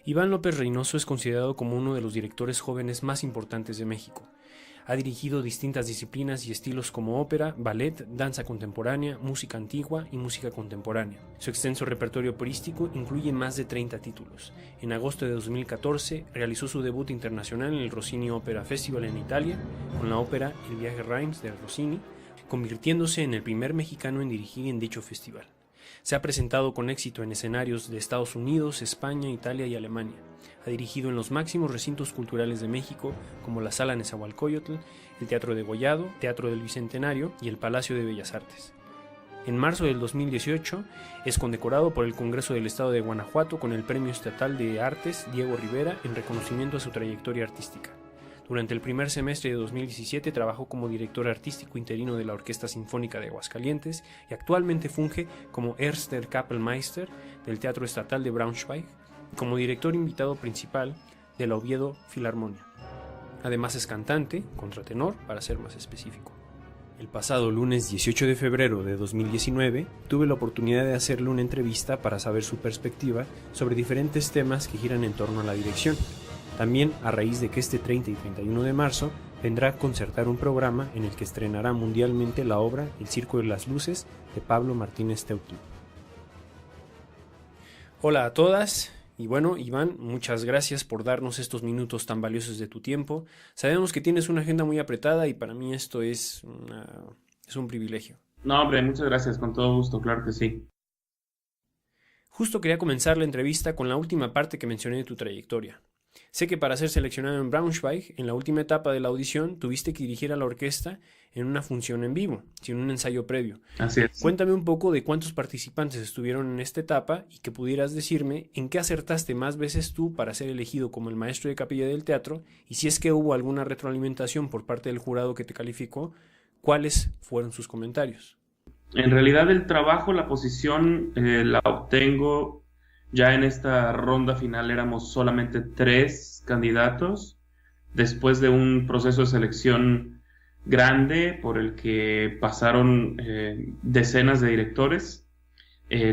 Iván López Reynoso es considerado como uno de los directores jóvenes más importantes de México. Ha dirigido distintas disciplinas y estilos como ópera, ballet, danza contemporánea, música antigua y música contemporánea. Su extenso repertorio operístico incluye más de 30 títulos. En agosto de 2014 realizó su debut internacional en el Rossini Opera Festival en Italia con la ópera El viaje Reims de Rossini, convirtiéndose en el primer mexicano en dirigir en dicho festival. Se ha presentado con éxito en escenarios de Estados Unidos, España, Italia y Alemania. Ha dirigido en los máximos recintos culturales de México, como la Sala Nezahualcóyotl, el Teatro Degollado, Teatro del Bicentenario y el Palacio de Bellas Artes. En marzo del 2018 es condecorado por el Congreso del Estado de Guanajuato con el Premio Estatal de Artes Diego Rivera en reconocimiento a su trayectoria artística. Durante el primer semestre de 2017 trabajó como director artístico interino de la Orquesta Sinfónica de Aguascalientes y actualmente funge como Erster Kapellmeister del Teatro Estatal de Braunschweig y como director invitado principal de la Oviedo Filarmonia. Además es cantante, contratenor, para ser más específico. El pasado lunes 18 de febrero de 2019 tuve la oportunidad de hacerle una entrevista para saber su perspectiva sobre diferentes temas que giran en torno a la dirección. También a raíz de que este 30 y 31 de marzo vendrá a concertar un programa en el que estrenará mundialmente la obra El Circo de las Luces de Pablo Martínez Teutl. Hola a todas, y bueno, Iván, muchas gracias por darnos estos minutos tan valiosos de tu tiempo. Sabemos que tienes una agenda muy apretada y para mí esto es un privilegio. No, hombre, muchas gracias, con todo gusto, claro que sí. Justo quería comenzar la entrevista con la última parte que mencioné de tu trayectoria. Sé que para ser seleccionado en Braunschweig, en la última etapa de la audición, tuviste que dirigir a la orquesta en una función en vivo, sin un ensayo previo. Así es. Cuéntame un poco de cuántos participantes estuvieron en esta etapa y que pudieras decirme en qué acertaste más veces tú para ser elegido como el maestro de capilla del teatro y si es que hubo alguna retroalimentación por parte del jurado que te calificó, ¿cuáles fueron sus comentarios? En realidad el trabajo, la posición, la obtengo. Ya en esta ronda final éramos solamente 3 candidatos, después de un proceso de selección grande por el que pasaron decenas de directores.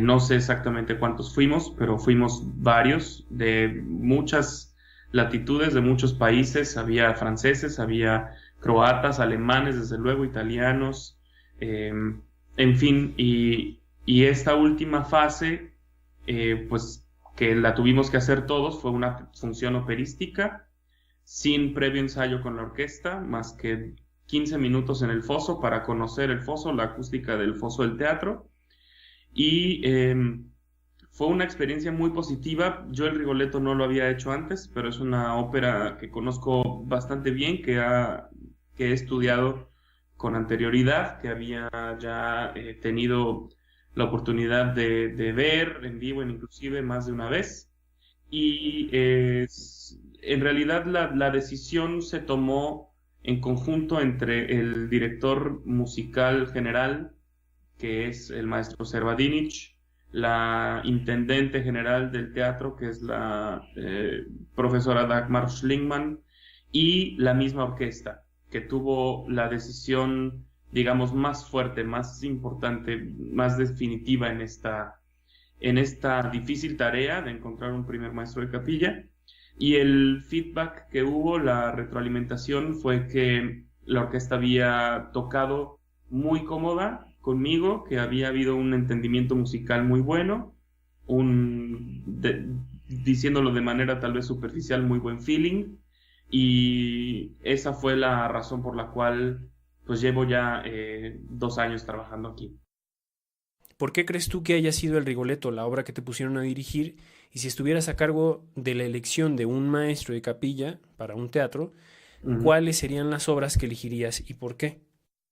No sé exactamente cuántos fuimos, pero fuimos varios, de muchas latitudes, de muchos países. Había franceses, había croatas, alemanes, desde luego, italianos, en fin, y esta última fase, pues que la tuvimos que hacer todos, fue una función operística sin previo ensayo con la orquesta, más que 15 minutos en el foso para conocer el foso, la acústica del foso del teatro, y fue una experiencia muy positiva. Yo el Rigoletto no lo había hecho antes, pero es una ópera que conozco bastante bien, que he estudiado con anterioridad, que había ya tenido la oportunidad de ver en vivo, inclusive más de una vez, y en realidad la decisión se tomó en conjunto entre el director musical general, que es el maestro Servadinich, la intendente general del teatro, que es la profesora Dagmar Schlingmann, y la misma orquesta, que tuvo la decisión, digamos, más fuerte, más importante, más definitiva en esta difícil tarea de encontrar un primer maestro de capilla. Y el feedback que hubo, la retroalimentación, fue que la orquesta había tocado muy cómoda conmigo, que había habido un entendimiento musical muy bueno, diciéndolo de manera tal vez superficial, muy buen feeling, y esa fue la razón por la cual pues llevo ya 2 años trabajando aquí. ¿Por qué crees tú que haya sido el Rigoletto la obra que te pusieron a dirigir? Y si estuvieras a cargo de la elección de un maestro de capilla para un teatro, ¿cuáles serían las obras que elegirías y por qué?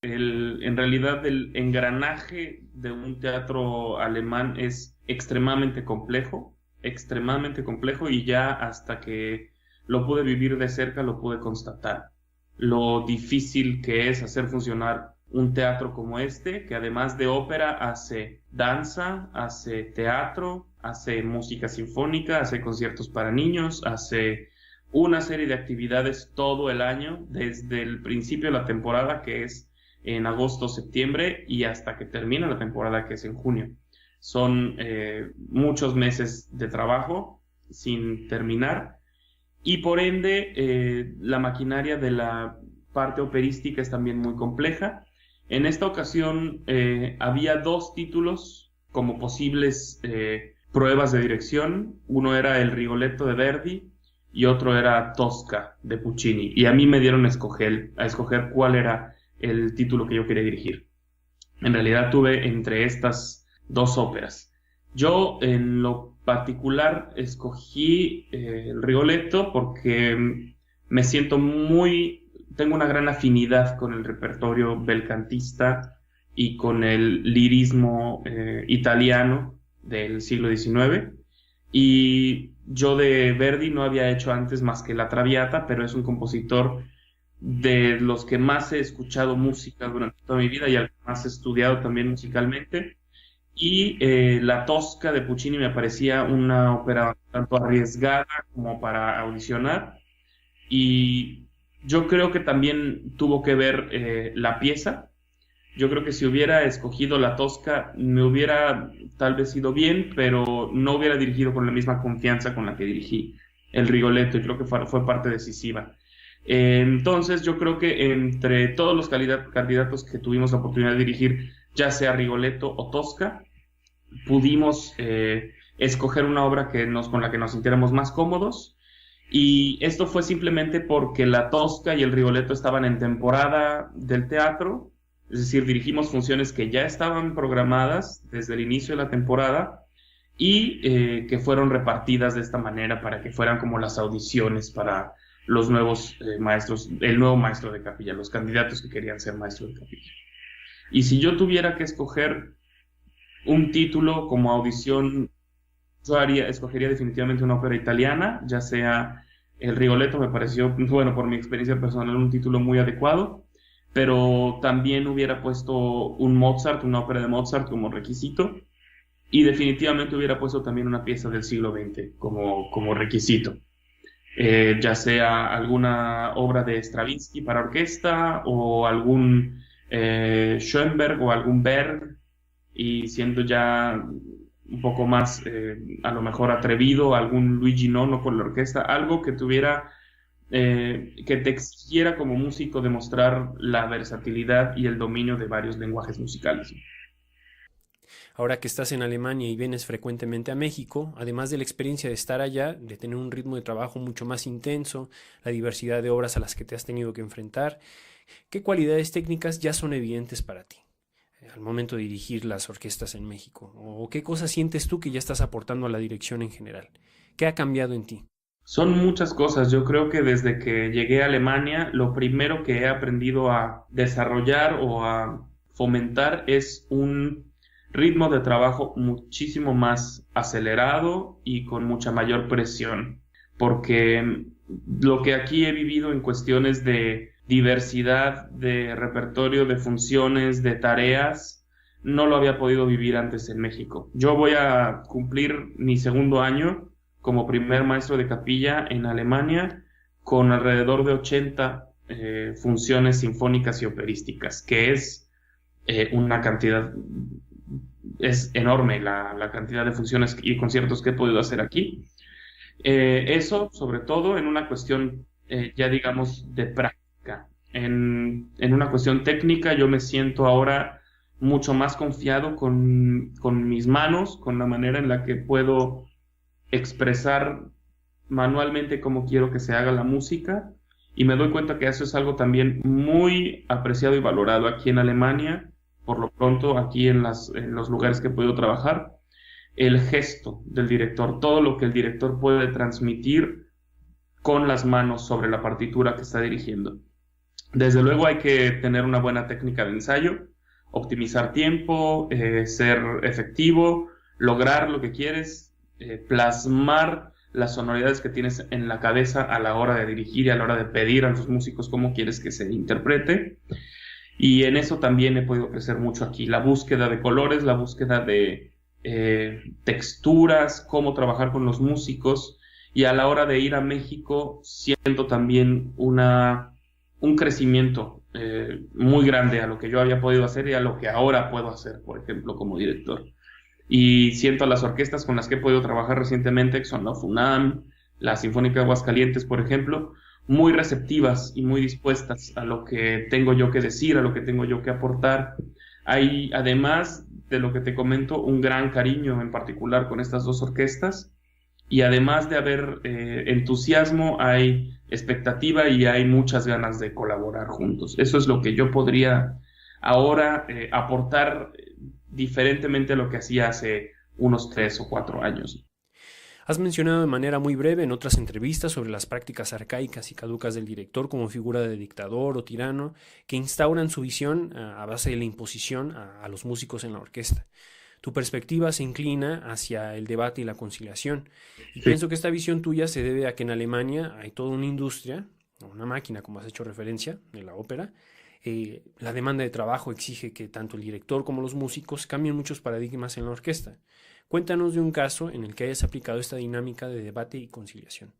En realidad el engranaje de un teatro alemán es extremadamente complejo, y ya hasta que lo pude vivir de cerca lo pude constatar. Lo difícil que es hacer funcionar un teatro como este, que además de ópera hace danza, hace teatro, hace música sinfónica, hace conciertos para niños, hace una serie de actividades todo el año, desde el principio de la temporada, que es en agosto, septiembre, y hasta que termina la temporada, que es en junio. Son muchos meses de trabajo sin terminar, y por ende la maquinaria de la parte operística es también muy compleja. En esta ocasión había 2 títulos como posibles pruebas de dirección. Uno era el Rigoletto de Verdi y otro era Tosca de Puccini. Y a mí me dieron a escoger cuál era el título que yo quería dirigir. En realidad tuve entre estas 2 óperas. Yo en lo particular escogí el Rigoletto porque me siento tengo una gran afinidad con el repertorio belcantista y con el lirismo italiano del siglo XIX. Y yo de Verdi no había hecho antes más que La Traviata, pero es un compositor de los que más he escuchado música durante toda mi vida y al que más he estudiado también musicalmente. Y La Tosca de Puccini me parecía una ópera tanto arriesgada como para audicionar. Y yo creo que también tuvo que ver la pieza. Yo creo que si hubiera escogido La Tosca me hubiera tal vez ido bien, pero no hubiera dirigido con la misma confianza con la que dirigí el Rigoletto, y creo que fue parte decisiva. Entonces yo creo que entre todos los candidatos que tuvimos la oportunidad de dirigir, ya sea Rigoletto o Tosca, pudimos escoger una obra con la que nos sintiéramos más cómodos. Y esto fue simplemente porque La Tosca y el Rigoletto estaban en temporada del teatro, es decir, dirigimos funciones que ya estaban programadas desde el inicio de la temporada y que fueron repartidas de esta manera para que fueran como las audiciones para los nuevos maestros, el nuevo maestro de capilla, los candidatos que querían ser maestros de capilla. Y si yo tuviera que escoger un título como audición, yo escogería definitivamente una ópera italiana, ya sea el Rigoletto. Me pareció, bueno, por mi experiencia personal, un título muy adecuado, pero también hubiera puesto un Mozart, una ópera de Mozart como requisito, y definitivamente hubiera puesto también una pieza del siglo XX como requisito, ya sea alguna obra de Stravinsky para orquesta o algún Schoenberg o algún Berg, y siendo ya un poco más a lo mejor atrevido, algún Luigi Nono con la orquesta, algo que tuviera que te exigiera como músico demostrar la versatilidad y el dominio de varios lenguajes musicales. Ahora que estás en Alemania y vienes frecuentemente a México, además de la experiencia de estar allá, de tener un ritmo de trabajo mucho más intenso, la diversidad de obras a las que te has tenido que enfrentar, ¿qué cualidades técnicas ya son evidentes para ti al momento de dirigir las orquestas en México? ¿O qué cosas sientes tú que ya estás aportando a la dirección en general? ¿Qué ha cambiado en ti? Son muchas cosas. Yo creo que desde que llegué a Alemania, lo primero que he aprendido a desarrollar o a fomentar es un ritmo de trabajo muchísimo más acelerado y con mucha mayor presión, porque lo que aquí he vivido en cuestiones de diversidad, de repertorio, de funciones, de tareas, no lo había podido vivir antes en México. Yo voy a cumplir mi 2º año como primer maestro de capilla en Alemania, con alrededor de 80 funciones sinfónicas y operísticas, que es una cantidad, es enorme la cantidad de funciones y conciertos que he podido hacer aquí. Eso, sobre todo, en una cuestión ya digamos de práctica. En una cuestión técnica, yo me siento ahora mucho más confiado con mis manos, con la manera en la que puedo expresar manualmente cómo quiero que se haga la música, y me doy cuenta que eso es algo también muy apreciado y valorado aquí en Alemania, por lo pronto aquí en los lugares que he podido trabajar, el gesto del director, todo lo que el director puede transmitir con las manos sobre la partitura que está dirigiendo. Desde luego hay que tener una buena técnica de ensayo, optimizar tiempo, ser efectivo, lograr lo que quieres, plasmar las sonoridades que tienes en la cabeza a la hora de dirigir y a la hora de pedir a los músicos cómo quieres que se interprete. Y en eso también he podido crecer mucho aquí. La búsqueda de colores, la búsqueda de texturas, cómo trabajar con los músicos. Y a la hora de ir a México siento también un crecimiento muy grande a lo que yo había podido hacer y a lo que ahora puedo hacer, por ejemplo, como director. y siento a las orquestas con las que he podido trabajar recientemente, que son la FUNAM, la Sinfónica de Aguascalientes, por ejemplo, muy receptivas y muy dispuestas a lo que tengo yo que decir, a lo que tengo yo que aportar. Hay, además de lo que te comento, un gran cariño en particular con estas dos orquestas, y además de haber entusiasmo, hay expectativa y hay muchas ganas de colaborar juntos. Eso es lo que yo podría ahora aportar diferentemente a lo que hacía hace unos 3 o 4 años. Has mencionado de manera muy breve en otras entrevistas sobre las prácticas arcaicas y caducas del director como figura de dictador o tirano que instauran su visión a base de la imposición a los músicos en la orquesta. Tu perspectiva se inclina hacia el debate y la conciliación. Y pienso que esta visión tuya se debe a que en Alemania hay toda una industria, una máquina, como has hecho referencia, de la ópera. La demanda de trabajo exige que tanto el director como los músicos cambien muchos paradigmas en la orquesta. Cuéntanos de un caso en el que hayas aplicado esta dinámica de debate y conciliación.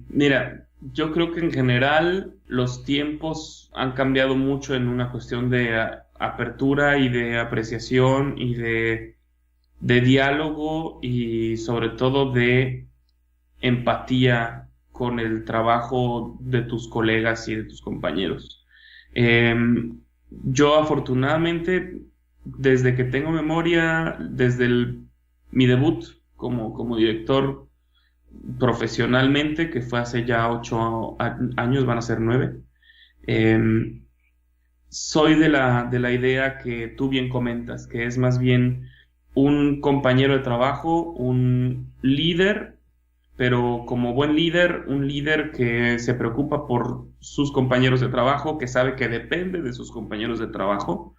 Mira, yo creo que en general los tiempos han cambiado mucho en una cuestión de apertura y de apreciación y de diálogo y sobre todo de empatía con el trabajo de tus colegas y de tus compañeros. Yo afortunadamente, desde que tengo memoria, desde mi debut como director profesionalmente, que fue hace ya 8 años, van a ser 9, soy de la idea que tú bien comentas, que es más bien un compañero de trabajo, un líder, pero como buen líder, un líder que se preocupa por sus compañeros de trabajo, que sabe que depende de sus compañeros de trabajo.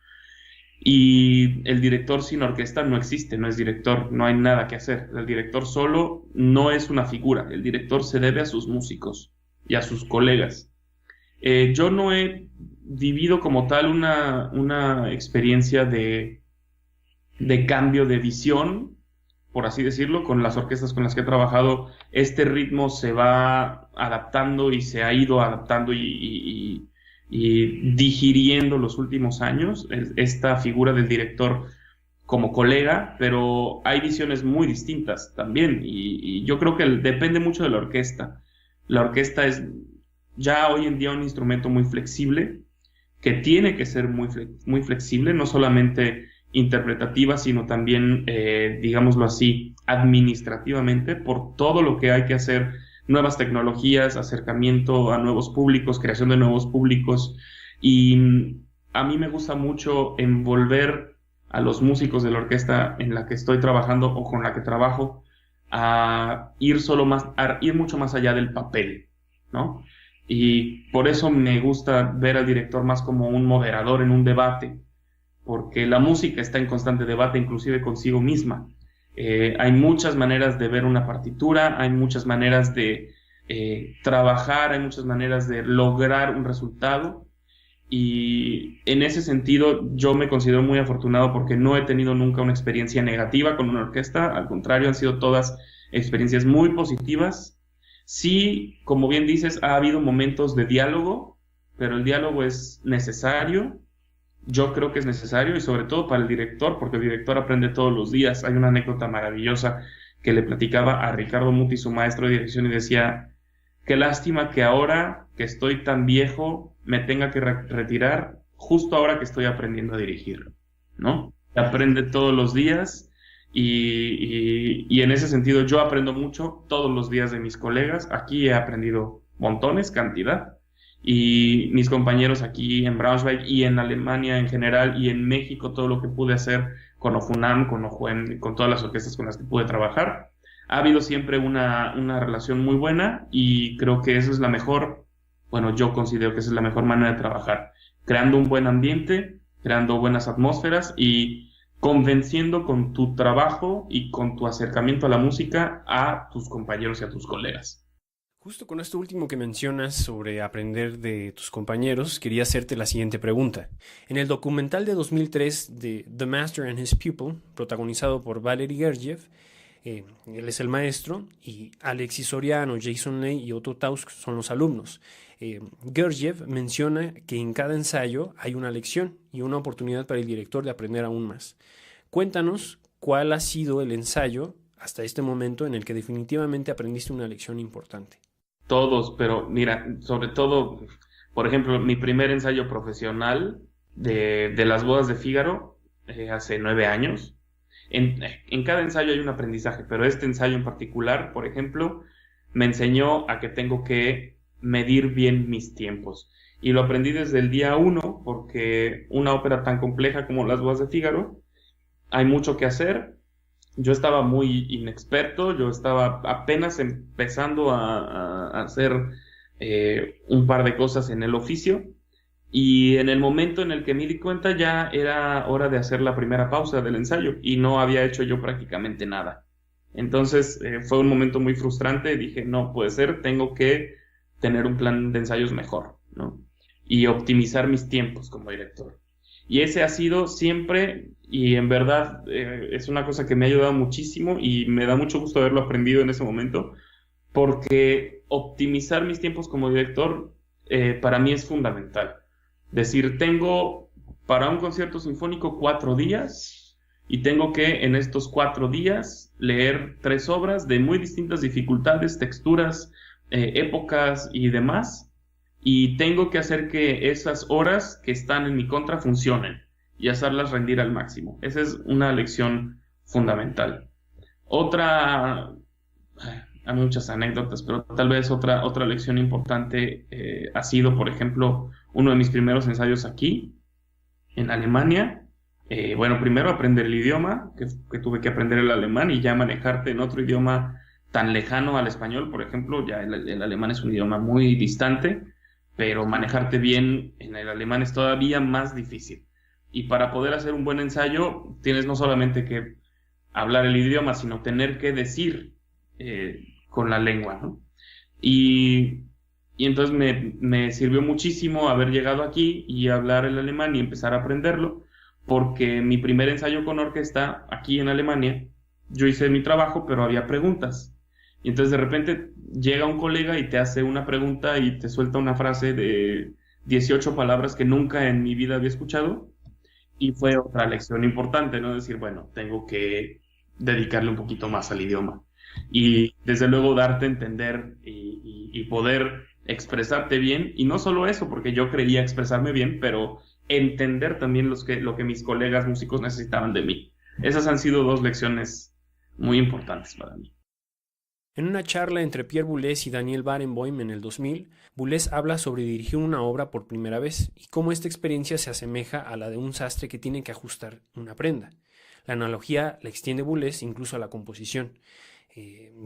Y el director sin orquesta no existe, no es director, no hay nada que hacer. El director solo no es una figura, el director se debe a sus músicos y a sus colegas. Yo no he vivido como tal una experiencia de cambio de visión, por así decirlo, con las orquestas con las que he trabajado. Este ritmo se va adaptando y se ha ido adaptando y digiriendo los últimos años, esta figura del director como colega, pero hay visiones muy distintas también, y yo creo que depende mucho de la orquesta. La orquesta es ya hoy en día un instrumento muy flexible, que tiene que ser muy flexible, no solamente interpretativa, sino también, digámoslo así, administrativamente, por todo lo que hay que hacer, nuevas tecnologías, acercamiento a nuevos públicos, creación de nuevos públicos, y a mí me gusta mucho envolver a los músicos de la orquesta en la que estoy trabajando o con la que trabajo a ir mucho más allá del papel, ¿no? Y por eso me gusta ver al director más como un moderador en un debate, porque la música está en constante debate, inclusive consigo misma. Hay muchas maneras de ver una partitura, hay muchas maneras de trabajar, hay muchas maneras de lograr un resultado, y en ese sentido yo me considero muy afortunado porque no he tenido nunca una experiencia negativa con una orquesta, al contrario, han sido todas experiencias muy positivas. Sí, como bien dices, ha habido momentos de diálogo, pero el diálogo es necesario. Yo creo que es necesario, y sobre todo para el director, porque el director aprende todos los días. Hay una anécdota maravillosa que le platicaba a Ricardo Muti, su maestro de dirección, y decía: qué lástima que ahora que estoy tan viejo me tenga que retirar justo ahora que estoy aprendiendo a dirigir, ¿no? Aprende todos los días, y en ese sentido yo aprendo mucho todos los días de mis colegas. Aquí he aprendido montones, cantidad, y mis compañeros aquí en Braunschweig y en Alemania en general y en México, todo lo que pude hacer con OFUNAM, con OJUEM, con todas las orquestas con las que pude trabajar. Ha habido siempre una relación muy buena, y creo que esa es la mejor, bueno, yo considero que esa es la mejor manera de trabajar, creando un buen ambiente, creando buenas atmósferas y convenciendo con tu trabajo y con tu acercamiento a la música a tus compañeros y a tus colegas. Justo con esto último que mencionas sobre aprender de tus compañeros, quería hacerte la siguiente pregunta. En el documental de 2003 de The Master and His Pupil, protagonizado por Valery Gergiev, él es el maestro, y Alexis Soriano, Jason Leigh y Otto Tausk son los alumnos. Gergiev menciona que en cada ensayo hay una lección y una oportunidad para el director de aprender aún más. Cuéntanos cuál ha sido el ensayo hasta este momento en el que definitivamente aprendiste una lección importante. Todos, pero mira, sobre todo, por ejemplo, mi primer ensayo profesional de las bodas de Fígaro, hace 9 años. En cada ensayo hay un aprendizaje, pero este ensayo en particular, por ejemplo, me enseñó a que tengo que medir bien mis tiempos. Y lo aprendí desde el día 1, porque una ópera tan compleja como Las bodas de Fígaro, hay mucho que hacer. Yo estaba muy inexperto, yo estaba apenas empezando a hacer un par de cosas en el oficio, y en el momento en el que me di cuenta ya era hora de hacer la primera pausa del ensayo y no había hecho yo prácticamente nada. Entonces fue un momento muy frustrante. Dije, no puede ser, tengo que tener un plan de ensayos mejor, ¿no? Y optimizar mis tiempos como director. Y ese ha sido siempre, y en verdad es una cosa que me ha ayudado muchísimo y me da mucho gusto haberlo aprendido en ese momento, porque optimizar mis tiempos como director para mí es fundamental. Decir, tengo para un concierto sinfónico 4 días y tengo que en estos 4 días leer 3 obras de muy distintas dificultades, texturas, épocas y demás. Y tengo que hacer que esas horas que están en mi contra funcionen y hacerlas rendir al máximo. Esa es una lección fundamental. Hay muchas anécdotas, pero tal vez otra lección importante ha sido, por ejemplo, uno de mis primeros ensayos aquí, en Alemania. Bueno, primero aprender el idioma, que tuve que aprender el alemán, y ya manejarte en otro idioma tan lejano al español, por ejemplo. Ya el alemán es un idioma muy distante, pero manejarte bien en el alemán es todavía más difícil. Y para poder hacer un buen ensayo, tienes no solamente que hablar el idioma, sino tener que decir con la lengua, ¿no? Y entonces me sirvió muchísimo haber llegado aquí y hablar el alemán y empezar a aprenderlo, porque mi primer ensayo con orquesta aquí en Alemania, yo hice mi trabajo, pero había preguntas. Y entonces de repente llega un colega y te hace una pregunta y te suelta una frase de 18 palabras que nunca en mi vida había escuchado, y fue otra lección importante, ¿no? Decir, bueno, tengo que dedicarle un poquito más al idioma. Y desde luego darte a entender y poder expresarte bien, y no solo eso, porque yo creía expresarme bien, pero entender también lo que mis colegas músicos necesitaban de mí. Esas han sido 2 lecciones muy importantes para mí. En una charla entre Pierre Boulez y Daniel Barenboim en el 2000, Boulez habla sobre dirigir una obra por primera vez y cómo esta experiencia se asemeja a la de un sastre que tiene que ajustar una prenda. La analogía la extiende Boulez incluso a la composición.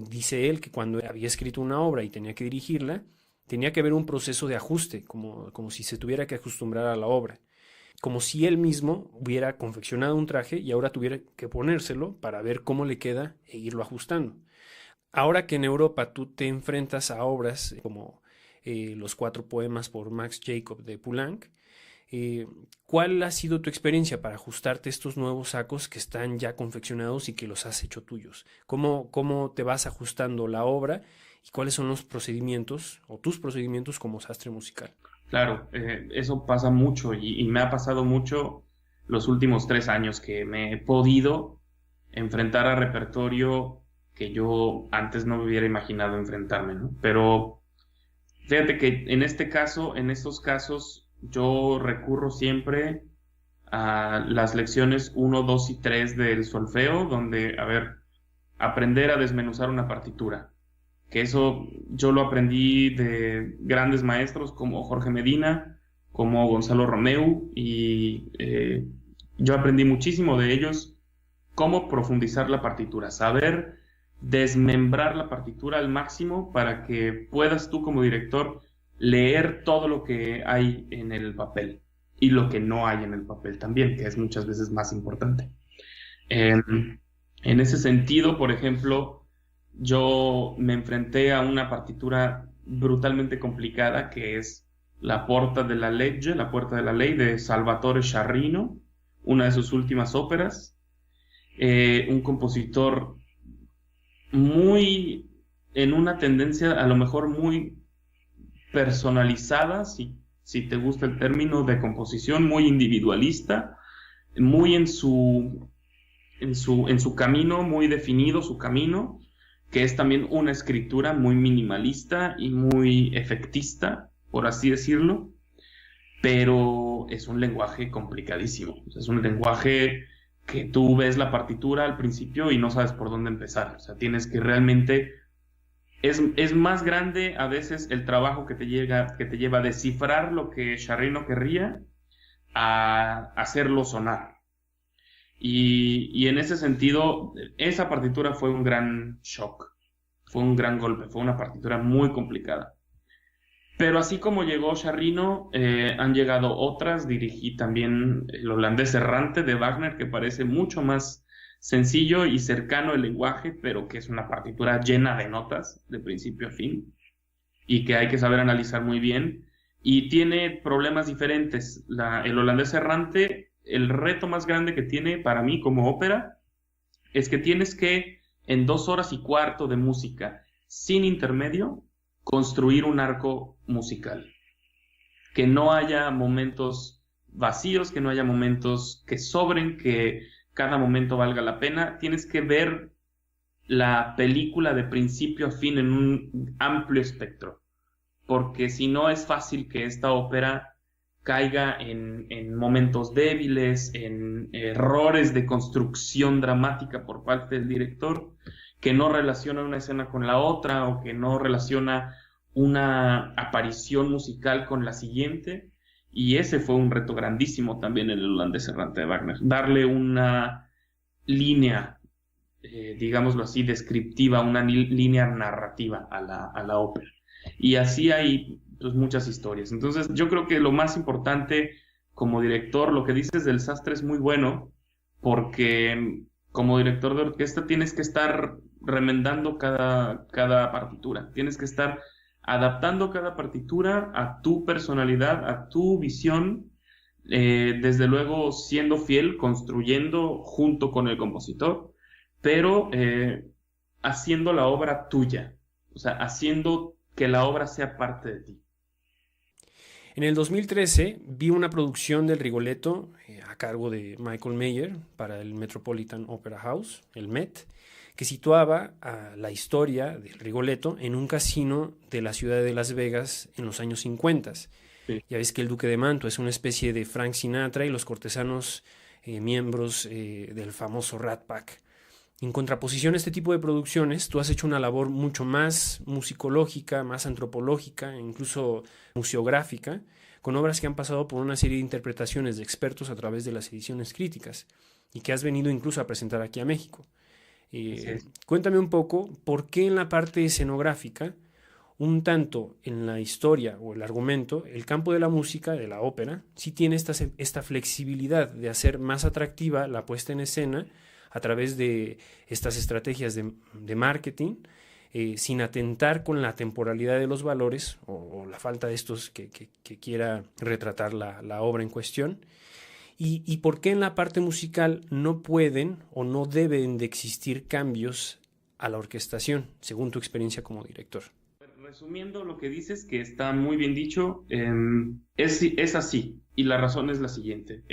Dice él que cuando había escrito una obra y tenía que dirigirla, tenía que haber un proceso de ajuste, como si se tuviera que acostumbrar a la obra, como si él mismo hubiera confeccionado un traje y ahora tuviera que ponérselo para ver cómo le queda e irlo ajustando. Ahora que en Europa tú te enfrentas a obras como los 4 poemas por Max Jacob de Poulenc, ¿cuál ha sido tu experiencia para ajustarte estos nuevos sacos que están ya confeccionados y que los has hecho tuyos? ¿Cómo te vas ajustando la obra y cuáles son los procedimientos o tus procedimientos como sastre musical? Claro, eso pasa mucho y me ha pasado mucho los últimos 3 años, que me he podido enfrentar a repertorio que yo antes no me hubiera imaginado enfrentarme, ¿no? Pero fíjate que en estos casos, yo recurro siempre a las lecciones 1, 2 y 3 del solfeo, donde, aprender a desmenuzar una partitura. Que eso yo lo aprendí de grandes maestros como Jorge Medina, como Gonzalo Romeu, y yo aprendí muchísimo de ellos cómo profundizar la partitura, saber desmembrar la partitura al máximo para que puedas tú como director leer todo lo que hay en el papel y lo que no hay en el papel también, que es muchas veces más importante. En ese sentido, por ejemplo, yo me enfrenté a una partitura brutalmente complicada, que es la Porta della Legge, la Puerta de la Ley, de Salvatore Sciarrino, una de sus últimas óperas. Un compositor muy en una tendencia a lo mejor muy personalizada, si te gusta el término de composición, muy individualista, muy en su en su camino muy definido, su camino, que es también una escritura muy minimalista y muy efectista, por así decirlo, pero es un lenguaje complicadísimo. O sea, es un lenguaje que tú ves la partitura al principio y no sabes por dónde empezar. O sea, tienes que realmente... Es más grande a veces el trabajo que te lleva a descifrar lo que Sciarrino querría a hacerlo sonar. Y en ese sentido, esa partitura fue un gran shock, fue un gran golpe, fue una partitura muy complicada. Pero así como llegó Sciarrino, han llegado otras. Dirigí también El holandés errante de Wagner, que parece mucho más sencillo y cercano el lenguaje, pero que es una partitura llena de notas de principio a fin y que hay que saber analizar muy bien. Y tiene problemas diferentes. El holandés errante, el reto más grande que tiene para mí como ópera es que tienes que, en 2 horas y cuarto de música, sin intermedio, construir un arco musical. Que no haya momentos vacíos, que no haya momentos que sobren, que cada momento valga la pena. Tienes que ver la película de principio a fin en un amplio espectro, porque si no es fácil que esta ópera caiga en momentos débiles, en errores de construcción dramática por parte del director, que no relaciona una escena con la otra o que no relaciona una aparición musical con la siguiente. Y ese fue un reto grandísimo también en el holandés errante de Wagner, darle una línea, digámoslo así, descriptiva, una línea narrativa a la ópera. Y así hay pues, muchas historias. Entonces yo creo que lo más importante como director, lo que dices del Sastre es muy bueno, porque como director de orquesta tienes que estar remendando cada partitura, tienes que estar adaptando cada partitura a tu personalidad, a tu visión, desde luego siendo fiel, construyendo junto con el compositor, pero haciendo la obra tuya, o sea, haciendo que la obra sea parte de ti. En el 2013 vi una producción del Rigoletto a cargo de Michael Mayer para el Metropolitan Opera House, el Met, que situaba a la historia del Rigoletto en un casino de la ciudad de Las Vegas en los años 50. Sí. Ya ves que el Duque de Mantua es una especie de Frank Sinatra y los cortesanos miembros del famoso Rat Pack. En contraposición a este tipo de producciones, tú has hecho una labor mucho más musicológica, más antropológica, incluso museográfica, con obras que han pasado por una serie de interpretaciones de expertos a través de las ediciones críticas y que has venido incluso a presentar aquí a México. Cuéntame un poco por qué en la parte escenográfica, un tanto en la historia o el argumento, el campo de la música, de la ópera, sí tiene esta flexibilidad de hacer más atractiva la puesta en escena a través de estas estrategias de marketing, sin atentar con la temporalidad de los valores o la falta de estos que quiera retratar la obra en cuestión. ¿Y por qué en la parte musical no pueden o no deben de existir cambios a la orquestación, según tu experiencia como director? Resumiendo lo que dices, que está muy bien dicho, es así, y la razón es la siguiente.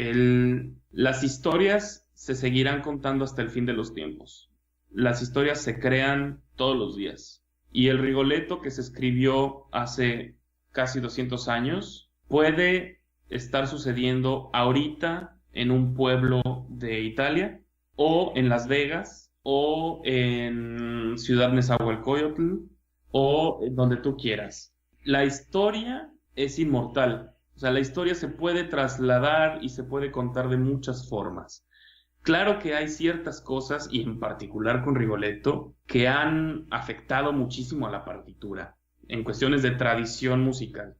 Las historias se seguirán contando hasta el fin de los tiempos. Las historias se crean todos los días. Y el Rigoletto que se escribió hace casi 200 años puede estar sucediendo ahorita en un pueblo de Italia, o en Las Vegas, o en Ciudad Nezahualcóyotl, o donde tú quieras. La historia es inmortal. O sea, la historia se puede trasladar y se puede contar de muchas formas. Claro que hay ciertas cosas, y en particular con Rigoletto, que han afectado muchísimo a la partitura, en cuestiones de tradición musical.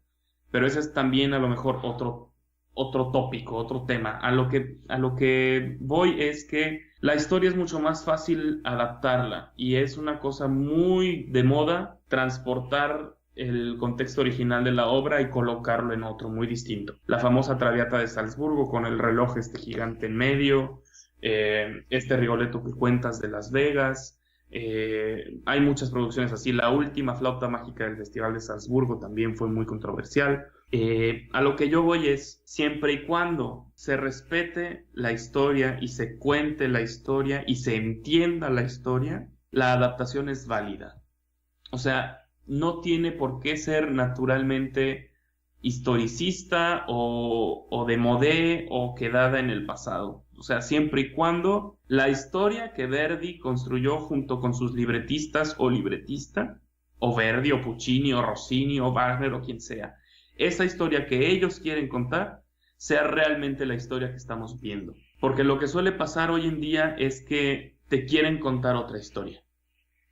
Pero ese es también a lo mejor otro tópico, otro tema. A lo que voy es que la historia es mucho más fácil adaptarla, y es una cosa muy de moda transportar el contexto original de la obra y colocarlo en otro muy distinto. La famosa Traviata de Salzburgo con el reloj gigante en medio, este Rigoletto que cuentas de Las Vegas, Hay muchas producciones así. La última Flauta Mágica del Festival de Salzburgo también fue muy controversial. A lo que yo voy es, siempre y cuando se respete la historia y se cuente la historia y se entienda la historia, la adaptación es válida. O sea, no tiene por qué ser naturalmente historicista o de modé o quedada en el pasado. O sea, siempre y cuando la historia que Verdi construyó junto con sus libretistas o libretista, o Verdi o Puccini o Rossini o Wagner o quien sea, esa historia que ellos quieren contar sea realmente la historia que estamos viendo. Porque lo que suele pasar hoy en día es que te quieren contar otra historia.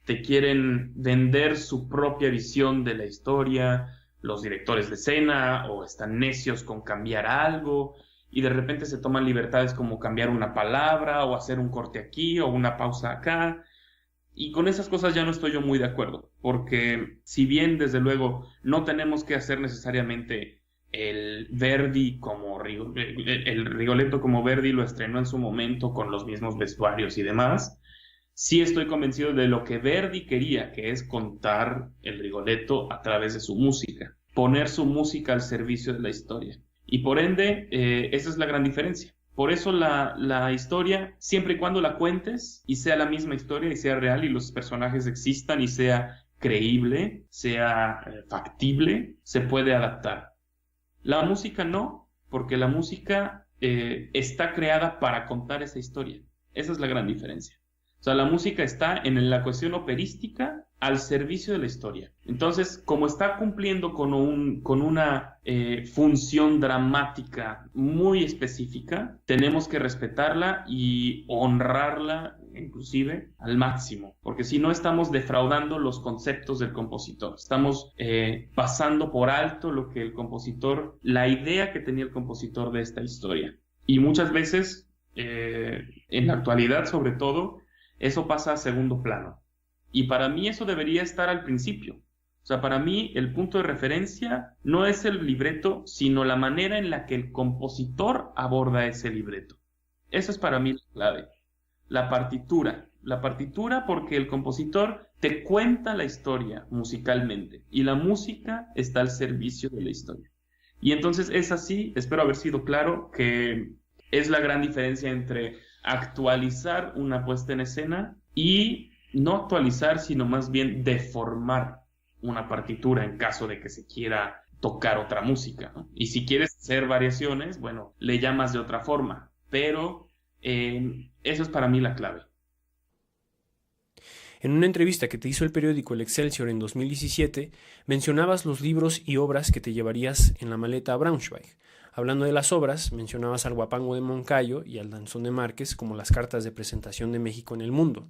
Te quieren vender su propia visión de la historia, los directores de escena, o están necios con cambiar algo, y de repente se toman libertades como cambiar una palabra, o hacer un corte aquí, o una pausa acá, y con esas cosas ya no estoy yo muy de acuerdo, porque si bien desde luego no tenemos que hacer necesariamente el Verdi como el Rigoletto como Verdi lo estrenó en su momento con los mismos vestuarios y demás, sí estoy convencido de lo que Verdi quería, que es contar el Rigoletto a través de su música, poner su música al servicio de la historia. Y por ende, esa es la gran diferencia. Por eso la historia, siempre y cuando la cuentes y sea la misma historia y sea real y los personajes existan y sea creíble, sea factible, se puede adaptar. La música no, porque la música está creada para contar esa historia. Esa es la gran diferencia. O sea, la música está en la cuestión operística al servicio de la historia. Entonces, como está cumpliendo con una función dramática muy específica, tenemos que respetarla y honrarla inclusive al máximo, porque si no estamos defraudando los conceptos del compositor, estamos pasando por alto lo que el compositor, la idea que tenía el compositor de esta historia. Y muchas veces, en la actualidad sobre todo, eso pasa a segundo plano. Y para mí eso debería estar al principio. O sea, para mí el punto de referencia no es el libreto, sino la manera en la que el compositor aborda ese libreto. Eso es para mí la clave. La partitura. La partitura porque el compositor te cuenta la historia musicalmente y la música está al servicio de la historia. Y entonces es así, espero haber sido claro, que es la gran diferencia entre actualizar una puesta en escena y no actualizar, sino más bien deformar una partitura en caso de que se quiera tocar otra música, ¿no? Y si quieres hacer variaciones, bueno, le llamas de otra forma, pero eso es para mí la clave. En una entrevista que te hizo el periódico El Excelsior en 2017, mencionabas los libros y obras que te llevarías en la maleta a Braunschweig. Hablando de las obras, mencionabas al Guapango de Moncayo y al Danzón de Márquez como las cartas de presentación de México en el mundo.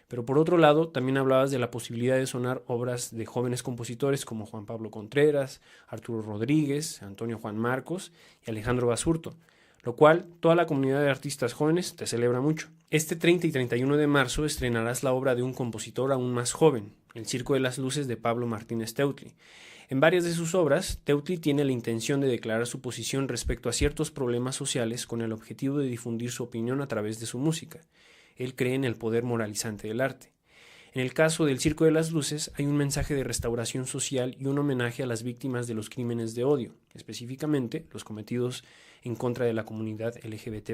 Pero por otro lado, también hablabas de la posibilidad de sonar obras de jóvenes compositores como Juan Pablo Contreras, Arturo Rodríguez, Antonio Juan Marcos y Alejandro Basurto, lo cual toda la comunidad de artistas jóvenes te celebra mucho. Este 30 y 31 de marzo estrenarás la obra de un compositor aún más joven, El Circo de las Luces de Pablo Martínez Teutli. En varias de sus obras, Teutli tiene la intención de declarar su posición respecto a ciertos problemas sociales con el objetivo de difundir su opinión a través de su música. Él cree en el poder moralizante del arte. En el caso del Circo de las Luces hay un mensaje de restauración social y un homenaje a las víctimas de los crímenes de odio, específicamente los cometidos en contra de la comunidad LGBT+.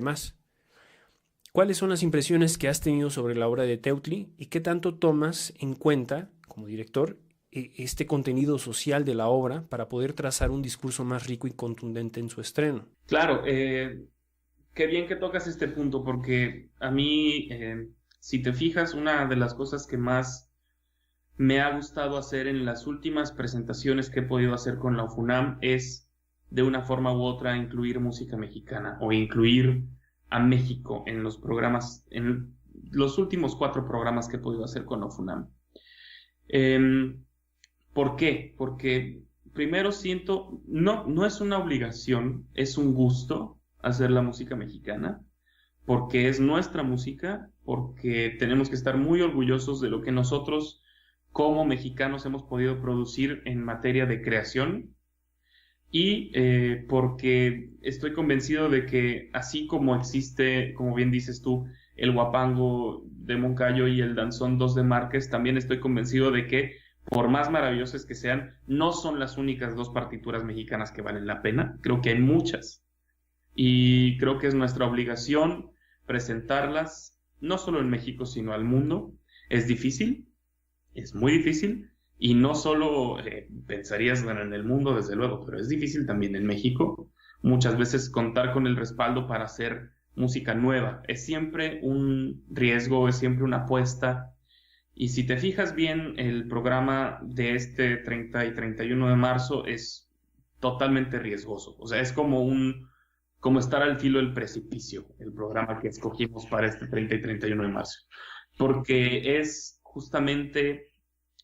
¿Cuáles son las impresiones que has tenido sobre la obra de Teutli y qué tanto tomas en cuenta, como director, este contenido social de la obra para poder trazar un discurso más rico y contundente en su estreno? Claro, qué bien que tocas este punto, porque a mí, si te fijas, una de las cosas que más me ha gustado hacer en las últimas presentaciones que he podido hacer con la UFUNAM es, de una forma u otra, incluir música mexicana o incluir a México en los programas, en los últimos 4 programas que he podido hacer con la UFUNAM. ¿Por qué? Porque primero siento, no es una obligación, es un gusto hacer la música mexicana, porque es nuestra música, porque tenemos que estar muy orgullosos de lo que nosotros como mexicanos hemos podido producir en materia de creación, y porque estoy convencido de que así como existe, como bien dices tú, el Huapango de Moncayo y el Danzón 2 de Márquez, también estoy convencido de que, por más maravillosas que sean, no son las únicas dos partituras mexicanas que valen la pena. Creo que hay muchas. Y creo que es nuestra obligación presentarlas, no solo en México, sino al mundo. Es difícil, es muy difícil, y no solo pensarías, bueno, en el mundo, desde luego, pero es difícil también en México. Muchas veces contar con el respaldo para hacer música nueva es siempre un riesgo, es siempre una apuesta. Y si te fijas bien, el programa de este 30 y 31 de marzo es totalmente riesgoso. O sea, es como estar al filo del precipicio, el programa que escogimos para este 30 y 31 de marzo. Porque es justamente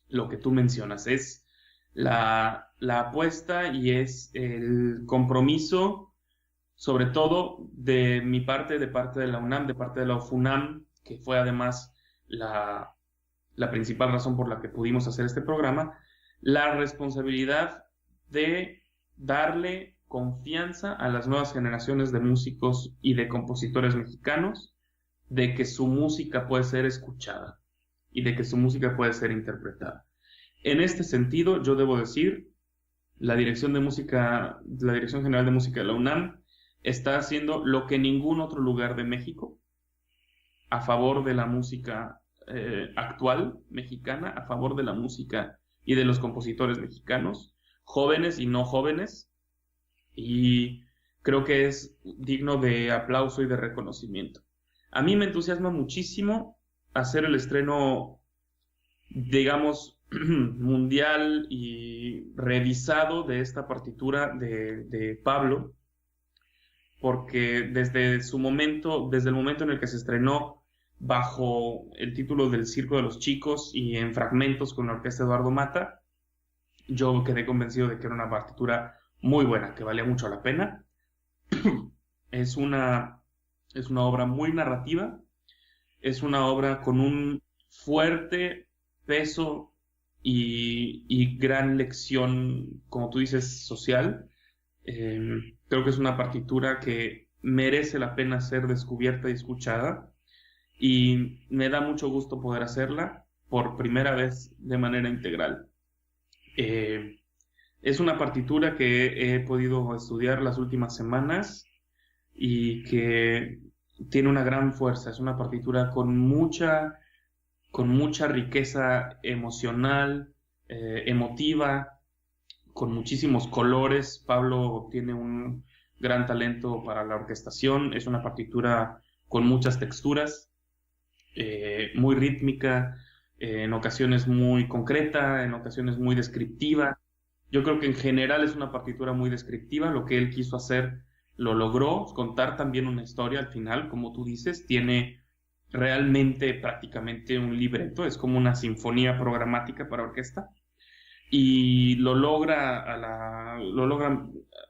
lo que tú mencionas, es la apuesta y es el compromiso, sobre todo de mi parte, de parte de la UNAM, de parte de la UFUNAM, que fue además la principal razón por la que pudimos hacer este programa, la responsabilidad de darle confianza a las nuevas generaciones de músicos y de compositores mexicanos, de que su música puede ser escuchada y de que su música puede ser interpretada. En este sentido, yo debo decir, la Dirección General de Música de la UNAM está haciendo lo que ningún otro lugar de México a favor de la música actual mexicana, a favor de la música y de los compositores mexicanos, jóvenes y no jóvenes, y creo que es digno de aplauso y de reconocimiento. A mí me entusiasma muchísimo hacer el estreno, digamos, mundial y revisado de esta partitura de Pablo, porque desde el momento en el que se estrenó bajo el título del Circo de los Chicos y en fragmentos con la orquesta Eduardo Mata, yo quedé convencido de que era una partitura muy buena, que valía mucho la pena. Es una obra muy narrativa, es una obra con un fuerte peso y gran lección, como tú dices, social. Creo que es una partitura que merece la pena ser descubierta y escuchada, y me da mucho gusto poder hacerla por primera vez de manera integral. Es una partitura que he podido estudiar las últimas semanas y que tiene una gran fuerza. Es una partitura con mucha riqueza emocional, emotiva, con muchísimos colores. Pablo tiene un gran talento para la orquestación. Es una partitura con muchas texturas, muy rítmica, en ocasiones muy concreta, en ocasiones muy descriptiva. Yo creo que en general es una partitura muy descriptiva. Lo que él quiso hacer lo logró, contar también una historia al final, como tú dices. Tiene realmente prácticamente un libreto, es como una sinfonía programática para orquesta, y lo logra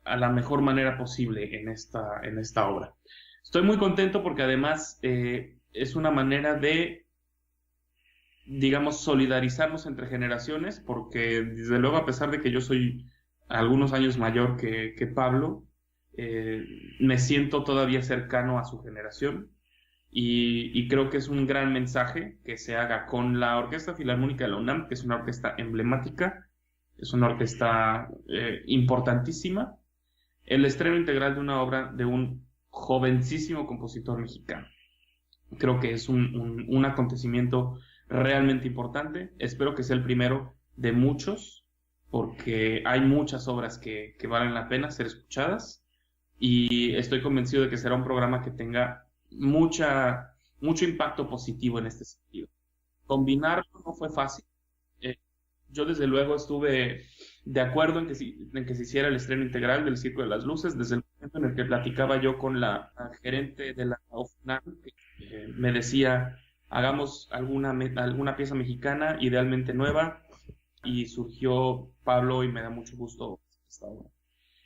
a la mejor manera posible en esta obra. Estoy muy contento porque además es una manera de, digamos, solidarizarnos entre generaciones, porque desde luego, a pesar de que yo soy algunos años mayor que Pablo, me siento todavía cercano a su generación, y creo que es un gran mensaje que se haga con la Orquesta Filarmónica de la UNAM, que es una orquesta emblemática, es una orquesta importantísima, el estreno integral de una obra de un jovencísimo compositor mexicano. Creo que es un acontecimiento realmente importante. Espero que sea el primero de muchos, porque hay muchas obras que valen la pena ser escuchadas, y estoy convencido de que será un programa que tenga mucho impacto positivo en este sentido. Combinarlo no fue fácil. Yo desde luego estuve de acuerdo en que se hiciera el estreno integral del Circo de las Luces, desde el momento en el que platicaba yo con la gerente de la UFNAM, que me decía, hagamos alguna pieza mexicana, idealmente nueva, y surgió Pablo, y me da mucho gusto esta obra.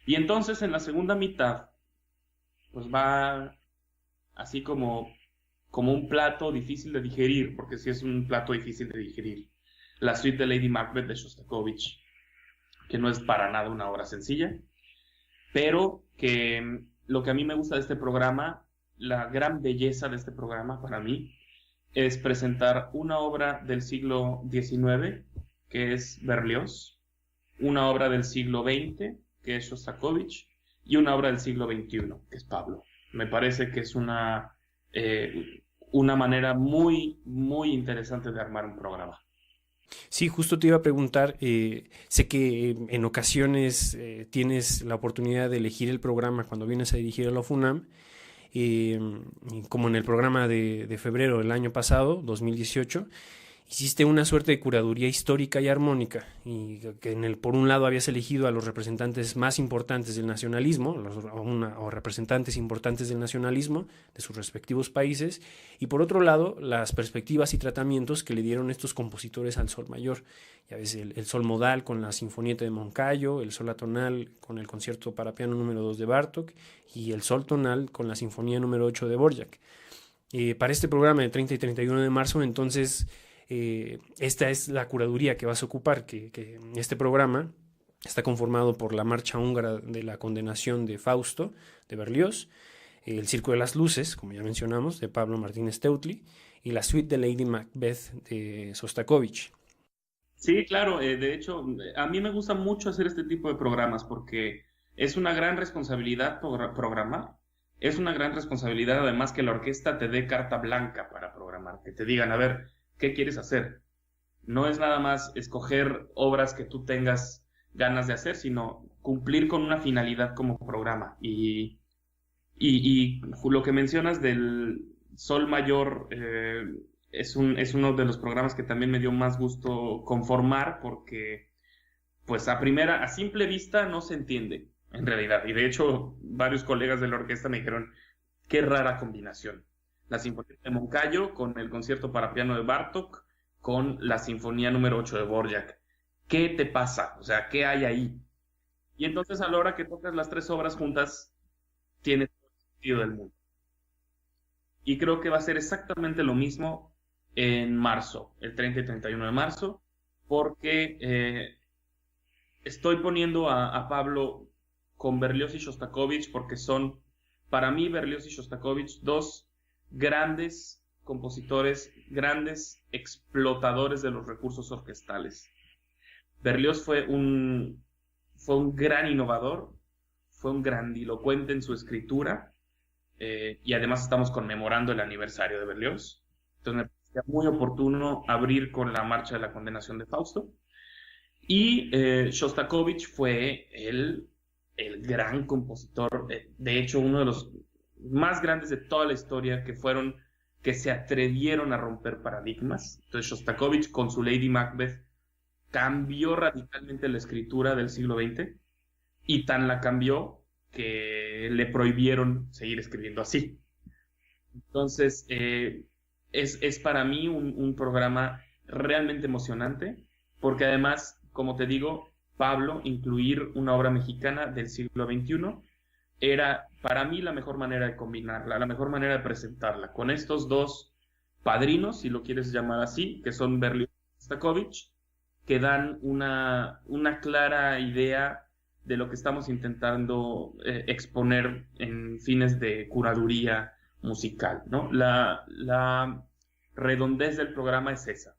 Y entonces en la segunda mitad, pues va así como un plato difícil de digerir, porque sí es un plato difícil de digerir, la suite de Lady Macbeth de Shostakovich, que no es para nada una obra sencilla, pero que lo que a mí me gusta de este programa la gran belleza de este programa para mí es presentar una obra del siglo XIX, que es Berlioz, una obra del siglo XX, que es Shostakovich, y una obra del siglo XXI, que es Pablo. Me parece que es una manera muy, muy interesante de armar un programa. Sí, justo te iba a preguntar, sé que en ocasiones tienes la oportunidad de elegir el programa cuando vienes a dirigir a la FUNAM, eh, como en el programa de febrero del año pasado, 2018, hiciste una suerte de curaduría histórica y armónica, y que por un lado habías elegido a los representantes más importantes del nacionalismo, o representantes importantes del nacionalismo de sus respectivos países, y por otro lado las perspectivas y tratamientos que le dieron estos compositores al sol mayor. Ya ves, el sol modal con la Sinfonieta de Moncayo, el sol atonal con el concierto para piano número 2 de Bartók, y el sol tonal con la Sinfonía número 8 de Dvorak. Para este programa de 30 y 31 de marzo, entonces, esta es la curaduría que vas a ocupar, que este programa está conformado por la marcha húngara de la condenación de Fausto, de Berlioz, el Circo de las Luces, como ya mencionamos, de Pablo Martínez Teutli, y la suite de Lady Macbeth de Sostakovich. Sí, claro, de hecho, a mí me gusta mucho hacer este tipo de programas porque es una gran responsabilidad programar. Es una gran responsabilidad además que la orquesta te dé carta blanca para programar, que te digan, a ver, ¿qué quieres hacer? No es nada más escoger obras que tú tengas ganas de hacer, sino cumplir con una finalidad como programa. Y lo que mencionas del Sol Mayor es uno de los programas que también me dio más gusto conformar porque, pues a simple vista no se entiende en realidad. Y de hecho, varios colegas de la orquesta me dijeron, qué rara combinación. La Sinfonía de Moncayo con el concierto para piano de Bartók con la Sinfonía número 8 de Dvorak. ¿Qué te pasa? O sea, ¿qué hay ahí? Y entonces a la hora que tocas las tres obras juntas, tiene todo el sentido del mundo. Y creo que va a ser exactamente lo mismo en marzo, el 30 y 31 de marzo, porque estoy poniendo a Pablo con Berlioz y Shostakovich porque son, para mí, Berlioz y Shostakovich, dos grandes compositores, grandes explotadores de los recursos orquestales. Berlioz fue un gran innovador, fue un grandilocuente en su escritura, y además estamos conmemorando el aniversario de Berlioz. Entonces me parecía muy oportuno abrir con la marcha de la condenación de Fausto. Y Shostakovich fue el gran compositor, de hecho uno de los más grandes de toda la historia, que se atrevieron a romper paradigmas. Entonces Shostakovich con su Lady Macbeth cambió radicalmente la escritura del siglo XX y tan la cambió que le prohibieron seguir escribiendo así. Entonces es para mí un programa realmente emocionante porque además, como te digo, Pablo, incluir una obra mexicana del siglo XXI era para mí la mejor manera de combinarla, la mejor manera de presentarla, con estos dos padrinos, si lo quieres llamar así, que son Berlioz y Shostakovich, que dan una clara idea de lo que estamos intentando exponer en fines de curaduría musical, ¿no? La redondez del programa es esa.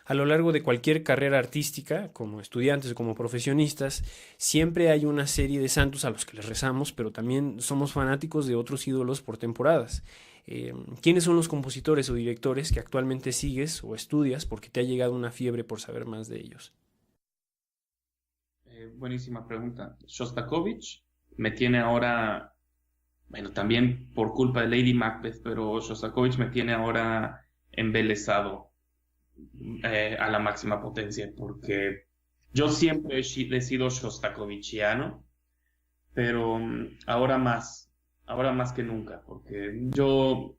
A lo largo de cualquier carrera artística, como estudiantes o como profesionistas, siempre hay una serie de santos a los que les rezamos, pero también somos fanáticos de otros ídolos por temporadas. ¿Quiénes son los compositores o directores que actualmente sigues o estudias porque te ha llegado una fiebre por saber más de ellos? Buenísima pregunta. Shostakovich me tiene ahora, bueno, también por culpa de Lady Macbeth, pero Shostakovich me tiene ahora embelesado a la máxima potencia, porque yo siempre he sido shostakovichiano, pero ahora más que nunca, porque yo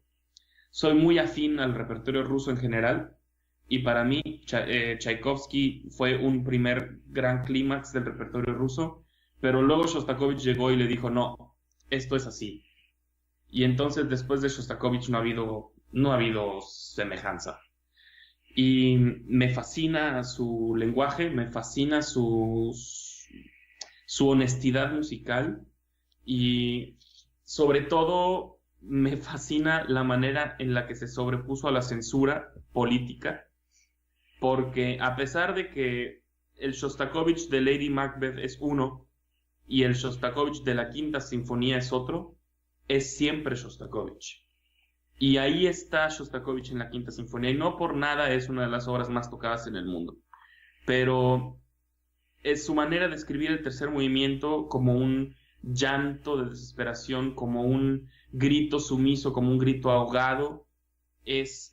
soy muy afín al repertorio ruso en general, y para mí Tchaikovsky fue un primer gran clímax del repertorio ruso, pero luego Shostakovich llegó y le dijo, no, esto es así. Y entonces después de Shostakovich no ha habido semejanza. Y me fascina su lenguaje, me fascina su honestidad musical y sobre todo me fascina la manera en la que se sobrepuso a la censura política, porque a pesar de que el Shostakovich de Lady Macbeth es uno y el Shostakovich de la Quinta Sinfonía es otro, es siempre Shostakovich. Y ahí está Shostakovich en la Quinta Sinfonía, y no por nada es una de las obras más tocadas en el mundo. Pero es su manera de escribir el tercer movimiento como un llanto de desesperación, como un grito sumiso, como un grito ahogado, es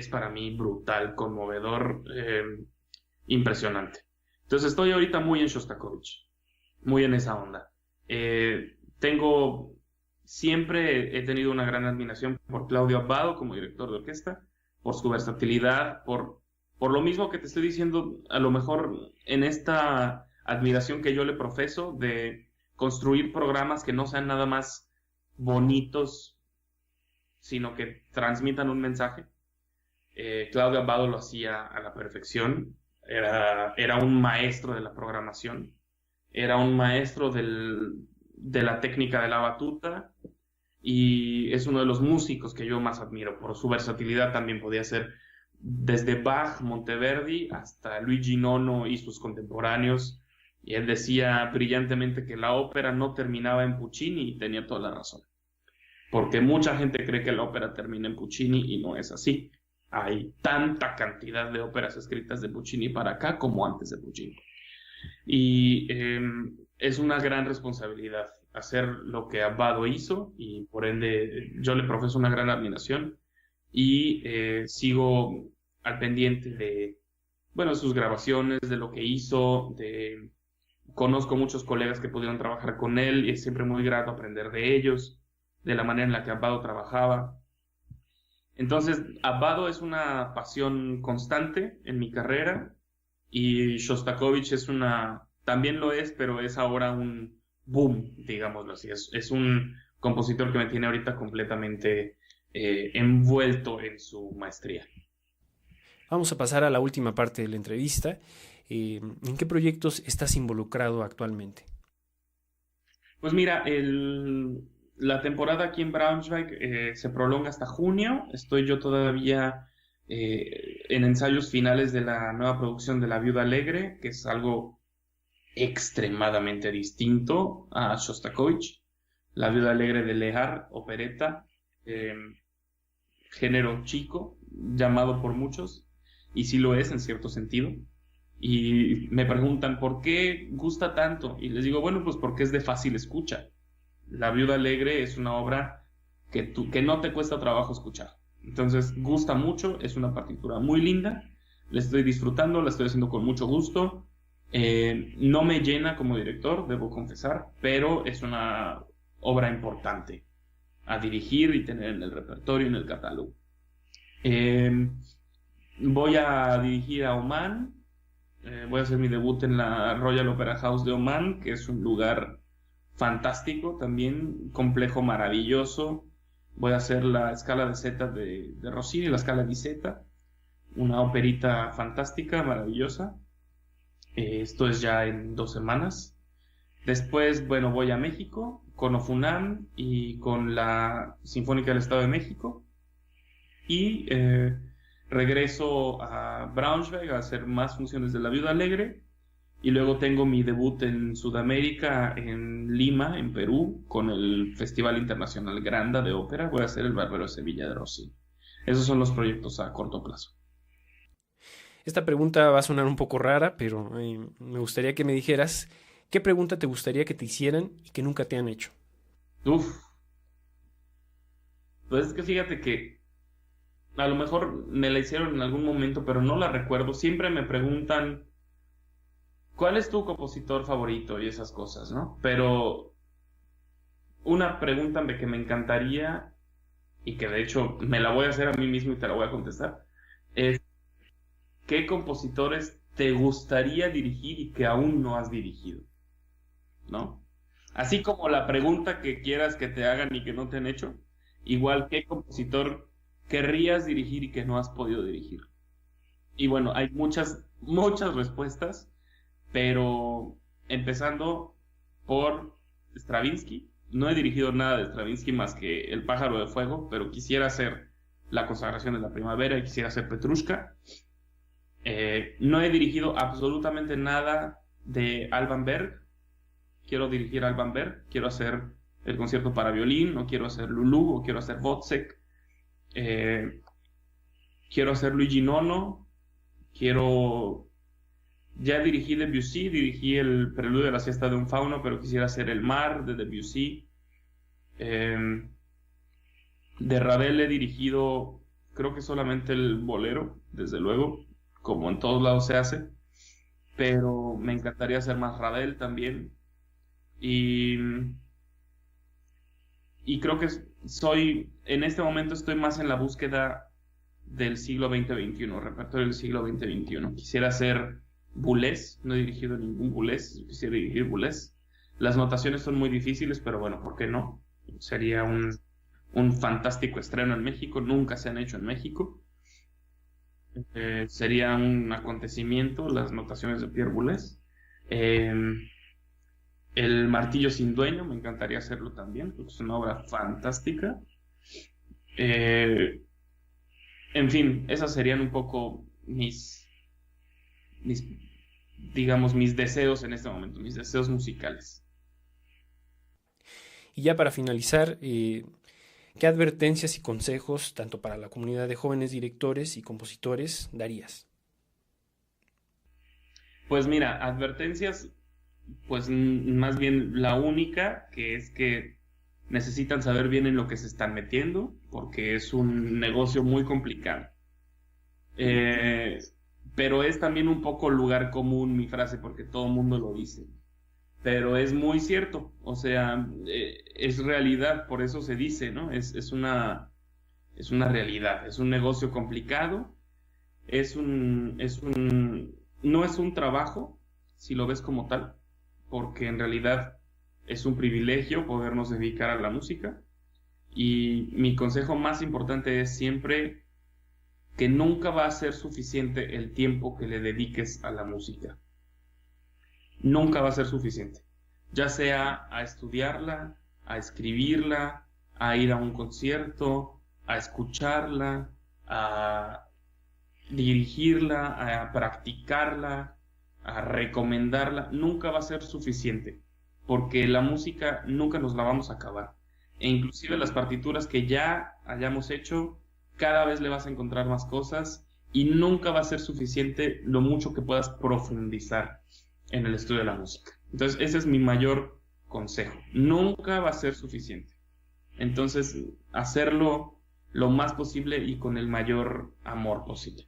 para mí brutal, conmovedor, impresionante. Entonces estoy ahorita muy en Shostakovich, muy en esa onda. Siempre he tenido una gran admiración por Claudio Abbado como director de orquesta, por su versatilidad, por lo mismo que te estoy diciendo, a lo mejor en esta admiración que yo le profeso de construir programas que no sean nada más bonitos, sino que transmitan un mensaje. Claudio Abbado lo hacía a la perfección. Era un maestro de la programación, era un maestro de la técnica de la batuta, y es uno de los músicos que yo más admiro por su versatilidad. También podía ser desde Bach, Monteverdi, hasta Luigi Nono y sus contemporáneos, y él decía brillantemente que la ópera no terminaba en Puccini, y tenía toda la razón, porque mucha gente cree que la ópera termina en Puccini y no es así. Hay tanta cantidad de óperas escritas de Puccini para acá como antes de Puccini. Y es una gran responsabilidad hacer lo que Abbado hizo, y por ende yo le profeso una gran admiración, y sigo al pendiente de, bueno, sus grabaciones, de lo que hizo, conozco muchos colegas que pudieron trabajar con él, y es siempre muy grato aprender de ellos, de la manera en la que Abbado trabajaba. Entonces, Abbado es una pasión constante en mi carrera, y Shostakovich también lo es, pero es ahora un boom, digámoslo así. Es un compositor que me tiene ahorita completamente envuelto en su maestría. Vamos a pasar a la última parte de la entrevista. ¿En qué proyectos estás involucrado actualmente? Pues mira, la temporada aquí en Braunschweig se prolonga hasta junio. Estoy yo todavía en ensayos finales de la nueva producción de La Viuda Alegre, que es algo extremadamente distinto a Shostakovich. La Viuda Alegre de Lehár, opereta, género chico, llamado por muchos, y sí lo es en cierto sentido. Y me preguntan, ¿por qué gusta tanto? Y les digo, bueno, pues porque es de fácil escucha. La Viuda Alegre es una obra que no te cuesta trabajo escuchar. Entonces, gusta mucho, es una partitura muy linda, la estoy disfrutando, la estoy haciendo con mucho gusto. No me llena como director, debo confesar, pero es una obra importante a dirigir y tener en el repertorio, en el catálogo. Voy a dirigir a Omán. Voy a hacer mi debut en la Royal Opera House de Omán, que es un lugar fantástico también, complejo, maravilloso. Voy a hacer la Scala de Z de Rossini, la Scala di Z, una operita fantástica, maravillosa. Esto es ya en 2 semanas. Después, bueno, voy a México con Ofunam y con la Sinfónica del Estado de México. Y regreso a Braunschweig a hacer más funciones de La Viuda Alegre, y luego tengo mi debut en Sudamérica, en Lima, en Perú, con el Festival Internacional Granda de Ópera. Voy a hacer El Bárbaro de Sevilla de Rossini. Esos son los proyectos a corto plazo. Esta pregunta va a sonar un poco rara, pero me gustaría que me dijeras qué pregunta te gustaría que te hicieran y que nunca te han hecho. Pues es que fíjate que a lo mejor me la hicieron en algún momento, pero no la recuerdo. Siempre me preguntan, ¿cuál es tu compositor favorito? Y esas cosas, ¿no? Pero una pregunta que me encantaría, y que de hecho me la voy a hacer a mí mismo y te la voy a contestar, es ¿qué compositores te gustaría dirigir y que aún no has dirigido? ¿No? Así como la pregunta que quieras que te hagan y que no te han hecho, igual, ¿qué compositor querrías dirigir y que no has podido dirigir? Y bueno, hay muchas respuestas, pero empezando por Stravinsky, no he dirigido nada de Stravinsky más que El pájaro de fuego, pero quisiera hacer La consagración de la primavera y quisiera hacer Petrushka. No he dirigido absolutamente nada de Alban Berg. Quiero dirigir Alban Berg, quiero hacer el concierto para violín, o quiero hacer Lulú, o quiero hacer Wozzeck. Quiero hacer Luigi Nono, ya dirigí Debussy, dirigí el preludio de la siesta de un fauno, pero quisiera hacer El mar de Debussy. De Ravel he dirigido, creo que solamente el bolero, desde luego, como en todos lados se hace, pero me encantaría hacer más Ravel también. Y, y creo que en este momento estoy más en la búsqueda del siglo XX-XXI, repertorio del siglo XX-XXI. Quisiera hacer Boulez, no he dirigido ningún Boulez, quisiera dirigir Boulez. Las notaciones son muy difíciles, pero bueno, ¿por qué no? Sería un fantástico estreno en México, nunca se han hecho en México. Sería un acontecimiento, las notaciones de Pierre Boulez. El martillo sin dueño, me encantaría hacerlo también, porque es una obra fantástica. En fin, esas serían un poco digamos, mis deseos en este momento, mis deseos musicales. Y ya para finalizar, ¿qué advertencias y consejos, tanto para la comunidad de jóvenes directores y compositores, darías? Pues mira, advertencias, pues más bien la única, que es que necesitan saber bien en lo que se están metiendo, porque es un negocio muy complicado. Pero es también un poco lugar común mi frase, porque todo el mundo lo dice. Pero es muy cierto, o sea, es realidad, por eso se dice, ¿no? Es una realidad, es un negocio complicado, no es un trabajo, si lo ves como tal, porque en realidad es un privilegio podernos dedicar a la música. Y mi consejo más importante es siempre que nunca va a ser suficiente el tiempo que le dediques a la música. Nunca va a ser suficiente. Ya sea a estudiarla, a escribirla, a ir a un concierto, a escucharla, a dirigirla, a practicarla, a recomendarla. Nunca va a ser suficiente, porque la música nunca nos la vamos a acabar. E inclusive las partituras que ya hayamos hecho, cada vez le vas a encontrar más cosas y nunca va a ser suficiente lo mucho que puedas profundizar en el estudio de la música. Entonces ese es mi mayor consejo. Nunca va a ser suficiente. Entonces hacerlo lo más posible y con el mayor amor posible.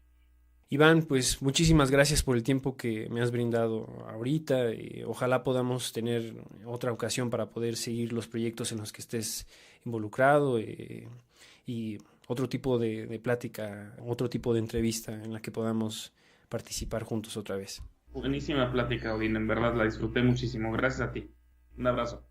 Iván, pues muchísimas gracias por el tiempo que me has brindado ahorita. Ojalá podamos tener otra ocasión para poder seguir los proyectos en los que estés involucrado y otro tipo de plática, otro tipo de entrevista en la que podamos participar juntos otra vez. Buenísima plática, Odín, en verdad la disfruté muchísimo. Gracias a ti. Un abrazo.